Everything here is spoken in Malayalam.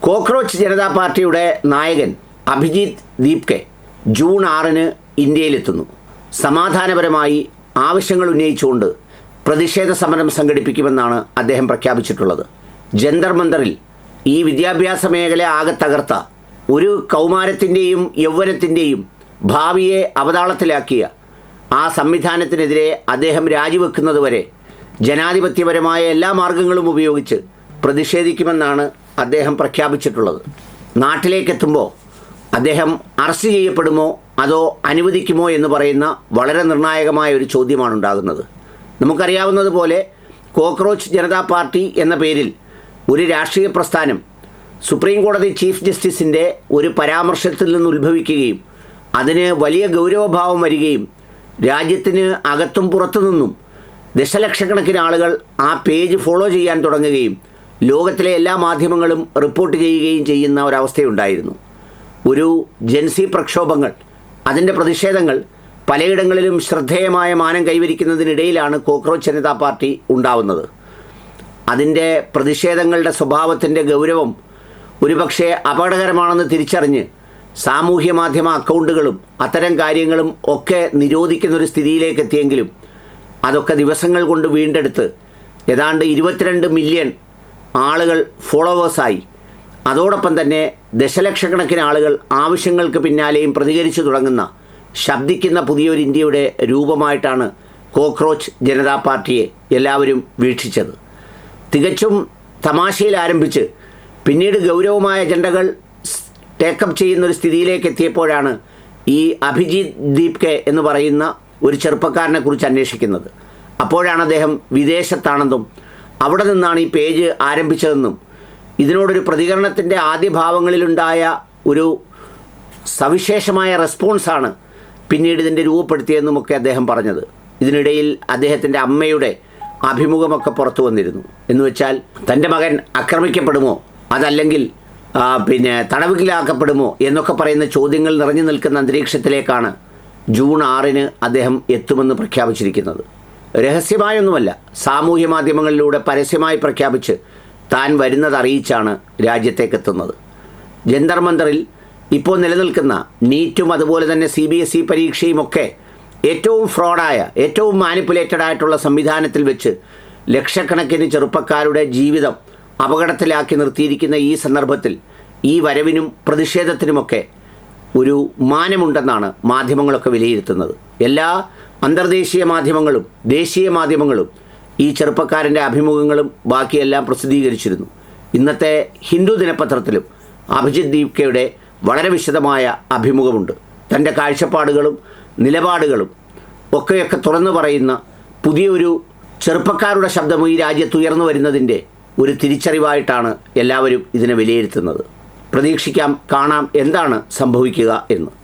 കോക്രോച്ച് ജനതാ പാർട്ടിയുടെ നായകൻ അഭിജിത്ത് ദീപ്കെ ജൂൺ 6-ന് ഇന്ത്യയിലെത്തുന്നു. സമാധാനപരമായി ആവശ്യങ്ങൾ ഉന്നയിച്ചുകൊണ്ട് പ്രതിഷേധ സമരം സംഘടിപ്പിക്കുമെന്നാണ് അദ്ദേഹം പ്രഖ്യാപിച്ചിട്ടുള്ളത്. ജന്തർ മന്ദറിൽ ഈ വിദ്യാഭ്യാസ മേഖല ആകെ തകർത്ത ഒരു കൗമാരത്തിൻ്റെയും യൗവനത്തിൻ്റെയും ഭാവിയെ അവതാളത്തിലാക്കിയ ആ സംവിധാനത്തിനെതിരെ അദ്ദേഹം രാജിവെക്കുന്നതുവരെ ജനാധിപത്യപരമായ എല്ലാ മാർഗങ്ങളും ഉപയോഗിച്ച് പ്രതിഷേധിക്കുമെന്നാണ് അദ്ദേഹം പ്രഖ്യാപിച്ചിട്ടുള്ളത്. നാട്ടിലേക്കെത്തുമ്പോൾ അദ്ദേഹം അറസ്റ്റ് ചെയ്യപ്പെടുമോ അതോ അനുവദിക്കുമോ എന്ന് പറയുന്ന വളരെ നിർണായകമായ ഒരു ചോദ്യമാണ് ഉണ്ടാകുന്നത്. നമുക്കറിയാവുന്നതുപോലെ കോക്രോച്ച് ജനതാ പാർട്ടി എന്ന പേരിൽ ഒരു രാഷ്ട്രീയ പ്രസ്ഥാനം സുപ്രീം കോടതി ചീഫ് ജസ്റ്റിസിൻ്റെ ഒരു പരാമർശത്തിൽ നിന്ന് ഉത്ഭവിക്കുകയും അതിന് വലിയ ഗൗരവഭാവം വരികയും രാജ്യത്തിന് അകത്തും പുറത്തു നിന്നും ദശലക്ഷക്കണക്കിന് ആളുകൾ ആ പേജ് ഫോളോ ചെയ്യാൻ തുടങ്ങുകയും ലോകത്തിലെ എല്ലാ മാധ്യമങ്ങളും റിപ്പോർട്ട് ചെയ്യുകയും ചെയ്യുന്ന ഒരവസ്ഥയുണ്ടായിരുന്നു. ഒരു ജൻസി പ്രക്ഷോഭങ്ങൾ, അതിൻ്റെ പ്രതിഷേധങ്ങൾ പലയിടങ്ങളിലും ശ്രദ്ധേയമായ മാനം കൈവരിക്കുന്നതിനിടയിലാണ് കോക്രോച്ച് ജനതാ പാർട്ടി ഉണ്ടാവുന്നത്. അതിൻ്റെ പ്രതിഷേധങ്ങളുടെ സ്വഭാവത്തിൻ്റെ ഗൗരവം ഒരുപക്ഷെ അപകടകരമാണെന്ന് തിരിച്ചറിഞ്ഞ് സാമൂഹ്യ മാധ്യമ അക്കൗണ്ടുകളും അത്തരം കാര്യങ്ങളും ഒക്കെ നിരോധിക്കുന്നൊരു സ്ഥിതിയിലേക്ക് എത്തിയെങ്കിലും അതൊക്കെ ദിവസങ്ങൾ കൊണ്ട് വീണ്ടെടുത്ത് ഏതാണ്ട് 22 മില്യൺ ആളുകൾ ഫോളോവേഴ്സായി. അതോടൊപ്പം തന്നെ ദശലക്ഷക്കണക്കിന് ആളുകൾ ആവശ്യങ്ങൾക്ക് പിന്നാലെയും പ്രതികരിച്ചു തുടങ്ങുന്ന ശബ്ദിക്കുന്ന പുതിയൊരു ഇന്ത്യയുടെ രൂപമായിട്ടാണ് കോക്രോച്ച് ജനതാ പാർട്ടിയെ എല്ലാവരും വീക്ഷിച്ചത്. തികച്ചും തമാശയിൽ ആരംഭിച്ച് പിന്നീട് ഗൗരവമായ അജണ്ടകൾ ടേക്കപ്പ് ചെയ്യുന്നൊരു സ്ഥിതിയിലേക്ക് എത്തിയപ്പോഴാണ് ഈ അഭിജിത്ത് ദീപ്കെ എന്ന് പറയുന്ന ഒരു ചെറുപ്പക്കാരനെ കുറിച്ച് അന്വേഷിക്കുന്നത്. അപ്പോഴാണ് അദ്ദേഹം വിദേശത്താണെന്നും അവിടെ നിന്നാണ് ഈ പേജ് ആരംഭിച്ചതെന്നും ഇതിനോടൊരു പ്രതികരണത്തിൻ്റെ ആദ്യ ഭാവങ്ങളിലുണ്ടായ ഒരു സവിശേഷമായ റെസ്പോൺസാണ് പിന്നീട് ഇതിൻ്റെ രൂപപ്പെടുത്തിയതെന്നുമൊക്കെ അദ്ദേഹം പറഞ്ഞത്. ഇതിനിടയിൽ അദ്ദേഹത്തിൻ്റെ അമ്മയുടെ അഭിമുഖമൊക്കെ പുറത്തു വന്നിരുന്നു. എന്നുവെച്ചാൽ തൻ്റെ മകൻ ആക്രമിക്കപ്പെടുമോ അതല്ലെങ്കിൽ തടവിലാക്കപ്പെടുമോ എന്നൊക്കെ പറയുന്ന ചോദ്യങ്ങൾ നിറഞ്ഞു നിൽക്കുന്ന അന്തരീക്ഷത്തിലേക്കാണ് ജൂൺ 6-ന് അദ്ദേഹം എത്തുമെന്ന് പ്രഖ്യാപിച്ചിരിക്കുന്നത്. രഹസ്യമായൊന്നുമല്ല, സാമൂഹ്യ മാധ്യമങ്ങളിലൂടെ പരസ്യമായി പ്രഖ്യാപിച്ച് താൻ വരുന്നത് അറിയിച്ചാണ് രാജ്യത്തേക്കെത്തുന്നത്. ജന്തർ മന്ദറിൽ ഇപ്പോൾ നിലനിൽക്കുന്ന നീറ്റും അതുപോലെ തന്നെ CBSE പരീക്ഷയുമൊക്കെ ഏറ്റവും ഫ്രോഡായ, ഏറ്റവും മാനിപ്പുലേറ്റഡ് ആയിട്ടുള്ള സംവിധാനത്തിൽ വെച്ച് ലക്ഷക്കണക്കിന് ചെറുപ്പക്കാരുടെ ജീവിതം അപകടത്തിലാക്കി നിർത്തിയിരിക്കുന്ന ഈ സന്ദർഭത്തിൽ ഈ വരവിനും പ്രതിഷേധത്തിനുമൊക്കെ ഒരു മാനമുണ്ടെന്നാണ് മാധ്യമങ്ങളൊക്കെ വിലയിരുത്തുന്നത്. എല്ലാ അന്തർദേശീയ മാധ്യമങ്ങളും ദേശീയ മാധ്യമങ്ങളും ഈ ചെറുപ്പക്കാരൻ്റെ അഭിമുഖങ്ങളും ബാക്കിയെല്ലാം പ്രസിദ്ധീകരിച്ചിരുന്നു. ഇന്നത്തെ ഹിന്ദു ദിനപത്രത്തിലും അഭിജിത്ത് ദീപ്കയുടെ വളരെ വിശദമായ അഭിമുഖമുണ്ട്. തൻ്റെ കാഴ്ചപ്പാടുകളും നിലപാടുകളും ഒക്കെയൊക്കെ തുറന്നു പറയുന്ന പുതിയൊരു ചെറുപ്പക്കാരുടെ ശബ്ദം ഈ രാജ്യത്ത് ഉയർന്നു വരുന്നതിൻ്റെ ഒരു തിരിച്ചറിവായിട്ടാണ് എല്ലാവരും ഇതിനെ വിലയിരുത്തുന്നത്. പ്രതീക്ഷിക്കാം, കാണാം എന്താണ് സംഭവിക്കുക എന്ന്.